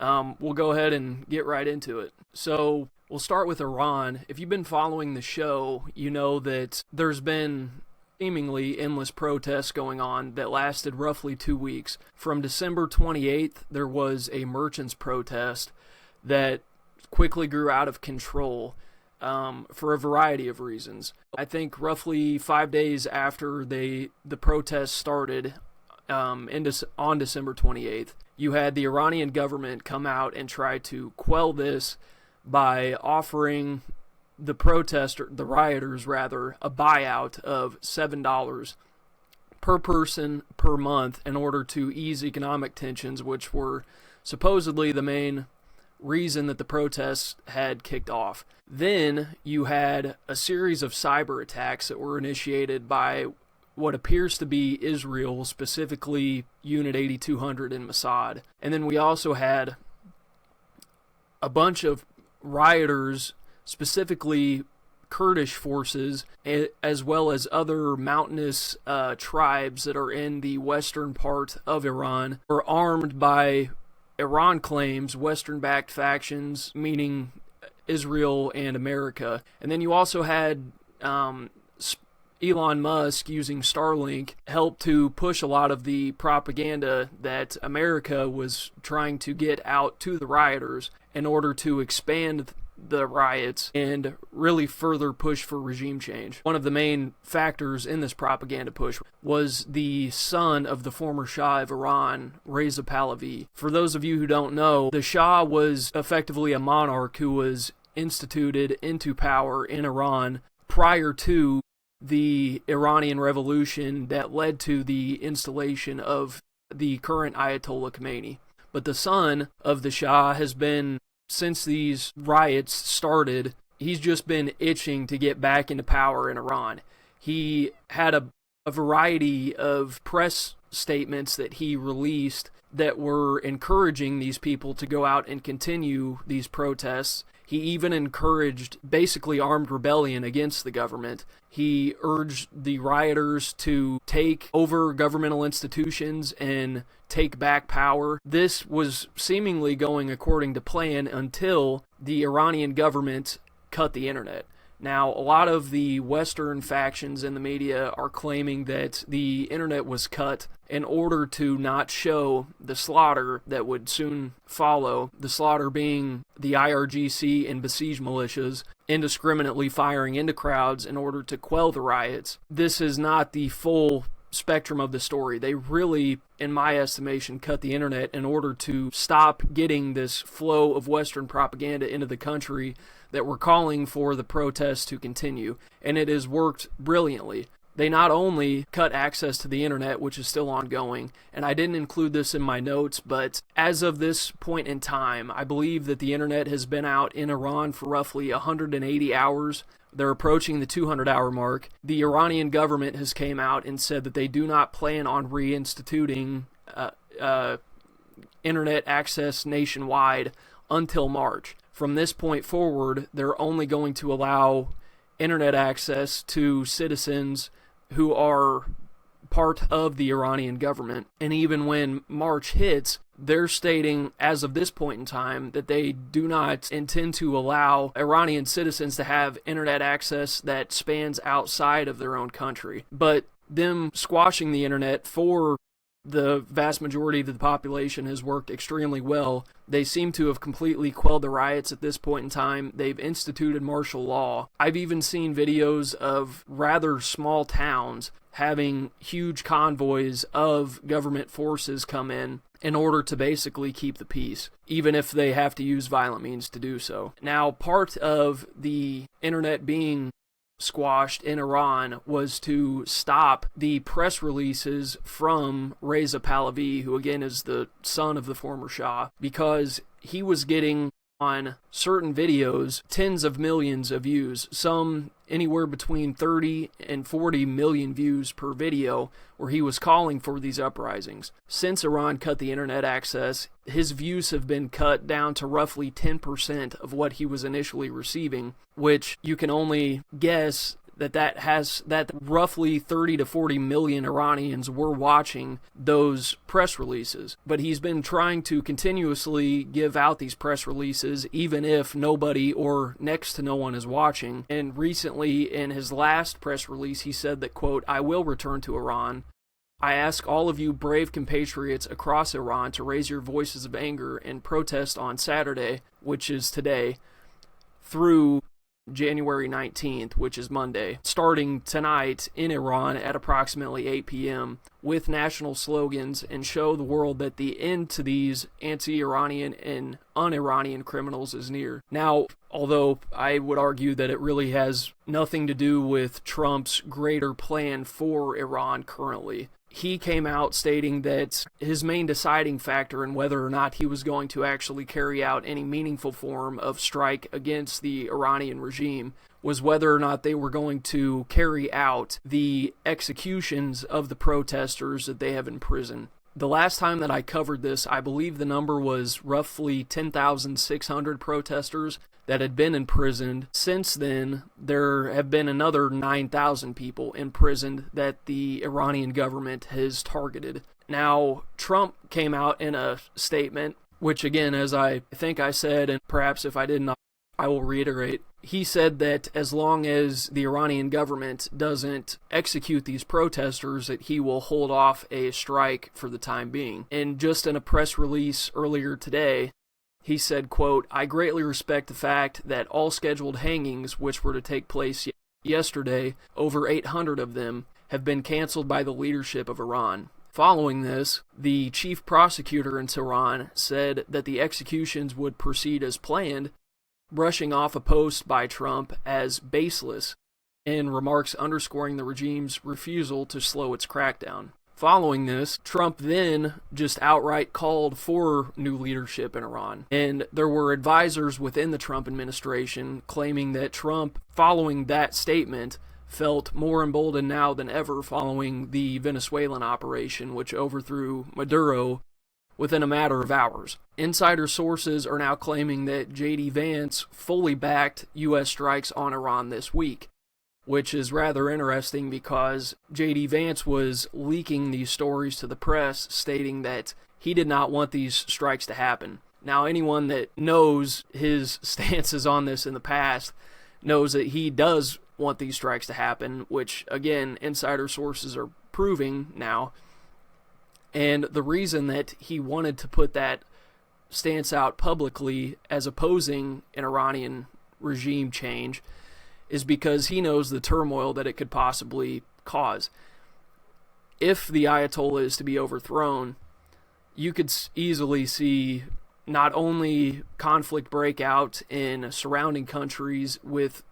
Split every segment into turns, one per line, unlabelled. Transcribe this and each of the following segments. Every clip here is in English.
We'll go ahead and get right into it. So we'll start with Iran. If you've been following the show, you know that there's been seemingly endless protests going on that lasted roughly 2 weeks. From December 28th, there was a merchants protest that quickly grew out of control for a variety of reasons. I think roughly 5 days after the protest started on December 28th, you had the Iranian government come out and try to quell this by offering the rioters, a buyout of $7 per person per month in order to ease economic tensions, which were supposedly the main reason that the protests had kicked off. Then you had a series of cyber attacks that were initiated by what appears to be Israel, specifically Unit 8200 in Mossad. And then we also had a bunch of rioters, specifically Kurdish forces, as well as other mountainous tribes that are in the western part of Iran, were armed by, Iran claims, Western-backed factions, meaning Israel and America. And then you also had Elon Musk, using Starlink, helped to push a lot of the propaganda that America was trying to get out to the rioters in order to expand the riots and really further push for regime change. One of the main factors in this propaganda push was the son of the former Shah of Iran, Reza Pahlavi. For those of you who don't know, the Shah was effectively a monarch who was instituted into power in Iran prior to the Iranian Revolution that led to the installation of the current Ayatollah Khomeini. But the son of the Shah has been, since these riots started, he's just been itching to get back into power in Iran. He had a variety of press statements that he released that were encouraging these people to go out and continue these protests. He even encouraged basically armed rebellion against the government. He urged the rioters to take over governmental institutions and take back power. This was seemingly going according to plan until the Iranian government cut the internet. Now, a lot of the Western factions in the media are claiming that the internet was cut in order to not show the slaughter that would soon follow, the slaughter being the IRGC and besieged militias indiscriminately firing into crowds in order to quell the riots. This is not the full spectrum of the story. They really, in my estimation, cut the internet in order to stop getting this flow of Western propaganda into the country that were calling for the protests to continue, and it has worked brilliantly. They not only cut access to the internet, which is still ongoing, and I didn't include this in my notes, but as of this point in time, I believe that the internet has been out in Iran for roughly 180 hours. They're approaching the 200-hour mark. The Iranian government has came out and said that they do not plan on reinstituting internet access nationwide until March. From this point forward, they're only going to allow internet access to citizens who are part of the Iranian government. And even when March hits, they're stating, as of this point in time, that they do not intend to allow Iranian citizens to have internet access that spans outside of their own country. But them squashing the internet for the vast majority of the population has worked extremely well. They seem to have completely quelled the riots at this point in time. They've instituted martial law. I've even seen videos of rather small towns having huge convoys of government forces come in order to basically keep the peace, even if they have to use violent means to do so. Now, part of the internet being squashed in Iran was to stop the press releases from Reza Pahlavi, who again is the son of the former Shah, because he was getting on certain videos tens of millions of views, some anywhere between 30 and 40 million views per video, where he was calling for these uprisings. Since Iran cut the internet access, his views have been cut down to roughly 10% of what he was initially receiving, which you can only guess that roughly 30 to 40 million Iranians were watching those press releases. But he's been trying to continuously give out these press releases even if nobody or next to no one is watching. And recently in his last press release he said that, quote, "I will return to Iran. I ask all of you brave compatriots across Iran to raise your voices of anger and protest on Saturday," which is today, through January 19th, which is Monday, starting tonight in Iran at approximately 8 p.m. with national slogans, and show the world that the end to these anti-Iranian and un-Iranian criminals is near. Now, although I would argue that it really has nothing to do with Trump's greater plan for Iran currently, he came out stating that his main deciding factor in whether or not he was going to actually carry out any meaningful form of strike against the Iranian regime was whether or not they were going to carry out the executions of the protesters that they have imprisoned. The last time that I covered this, I believe the number was roughly 10,600 protesters that had been imprisoned. Since then, there have been another 9,000 people imprisoned that the Iranian government has targeted. Now, Trump came out in a statement, which again, as I think I said, and perhaps if I didn't, I will reiterate, he said that as long as the Iranian government doesn't execute these protesters, that he will hold off a strike for the time being. And just in a press release earlier today, he said, quote, "I greatly respect the fact that all scheduled hangings, which were to take place yesterday, over 800 of them, have been canceled by the leadership of Iran." Following this, the chief prosecutor in Tehran said that the executions would proceed as planned, brushing off a post by Trump as baseless, and remarks underscoring the regime's refusal to slow its crackdown. Following this, Trump then just outright called for new leadership in Iran. And there were advisors within the Trump administration claiming that Trump, following that statement, felt more emboldened now than ever following the Venezuelan operation, which overthrew Maduro within a matter of hours. Insider sources are now claiming that J.D. Vance fully backed U.S. strikes on Iran this week, which is rather interesting because J.D. Vance was leaking these stories to the press stating that he did not want these strikes to happen. Now, anyone that knows his stances on this in the past knows that he does want these strikes to happen, which, again, insider sources are proving now. And the reason that he wanted to put that stance out publicly as opposing an Iranian regime change is because he knows the turmoil that it could possibly cause. If the Ayatollah is to be overthrown, you could easily see not only conflict break out in surrounding countries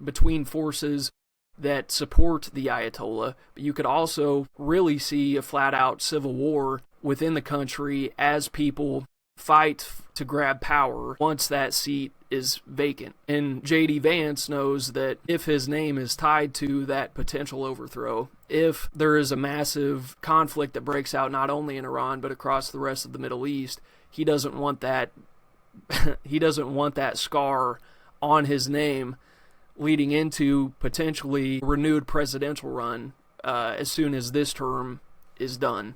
between forces that support the Ayatollah, but you could also really see a flat-out civil war within the country as people fight to grab power once that seat is vacant. And J.D. Vance knows that if his name is tied to that potential overthrow, if there is a massive conflict that breaks out not only in Iran but across the rest of the Middle East, he doesn't want that he doesn't want that scar on his name leading into potentially renewed presidential run as soon as this term is done.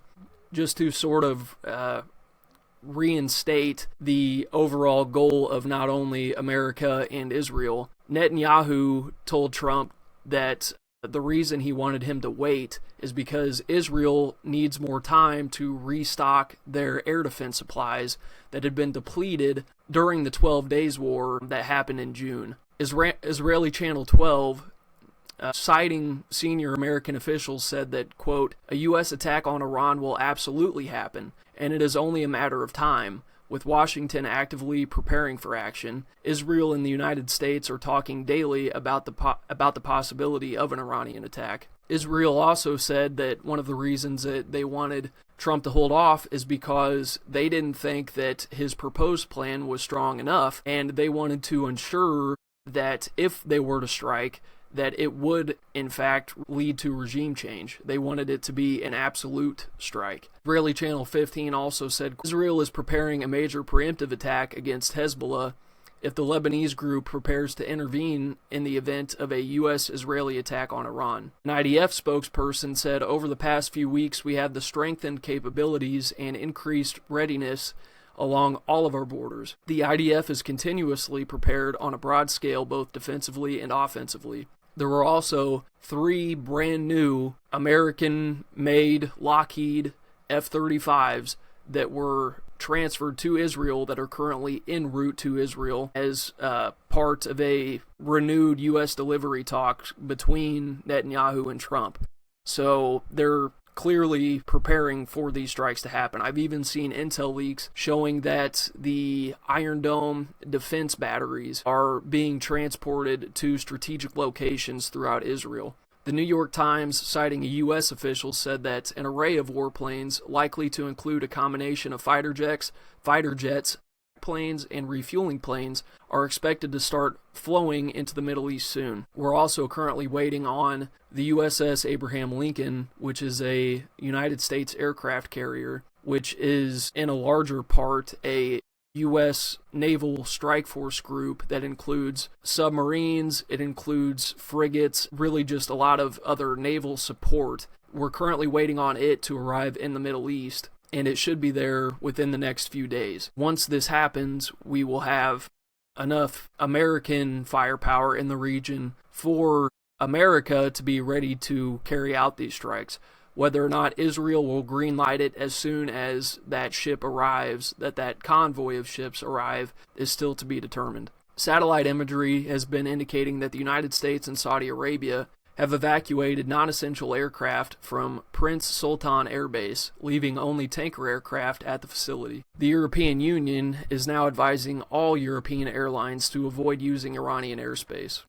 Just to sort of reinstate the overall goal of not only America and Israel, Netanyahu told Trump that the reason he wanted him to wait is because Israel needs more time to restock their air defense supplies that had been depleted during the 12 Days War that happened in June. Israeli Channel 12, citing senior American officials, said that, quote, "A U.S. attack on Iran will absolutely happen, and it is only a matter of time. With Washington actively preparing for action, Israel and the United States are talking daily about the possibility of an Iranian attack." Israel also said that one of the reasons that they wanted Trump to hold off is because they didn't think that his proposed plan was strong enough, and they wanted to ensure that if they were to strike, that it would, in fact, lead to regime change. They wanted it to be an absolute strike. Israeli Channel 15 also said Israel is preparing a major preemptive attack against Hezbollah if the Lebanese group prepares to intervene in the event of a U.S.-Israeli attack on Iran. An IDF spokesperson said, "Over the past few weeks, we have the strengthened capabilities and increased readiness along all of our borders. The IDF is continuously prepared on a broad scale, both defensively and offensively." There were also 3 brand new American-made Lockheed F-35s that were transferred to Israel that are currently en route to Israel as part of a renewed U.S. delivery talk between Netanyahu and Trump. So they're clearly preparing for these strikes to happen. I've even seen intel leaks showing that the Iron Dome defense batteries are being transported to strategic locations throughout Israel. The New York Times, citing a U.S. official, said that an array of warplanes, likely to include a combination of fighter jets, planes, and refueling planes, are expected to start flowing into the Middle East soon. We're also currently waiting on the USS Abraham Lincoln, which is a United States aircraft carrier, which is in a larger part a U.S. Naval Strike Force group that includes submarines, it includes frigates, really just a lot of other naval support. We're currently waiting on it to arrive in the Middle East, and it should be there within the next few days. Once this happens, we will have enough American firepower in the region for America to be ready to carry out these strikes. Whether or not Israel will greenlight it as soon as that ship arrives, that convoy of ships arrive, is still to be determined. Satellite imagery has been indicating that the United States and Saudi Arabia have evacuated non-essential aircraft from Prince Sultan Air Base, leaving only tanker aircraft at the facility. The European Union is now advising all European airlines to avoid using Iranian airspace.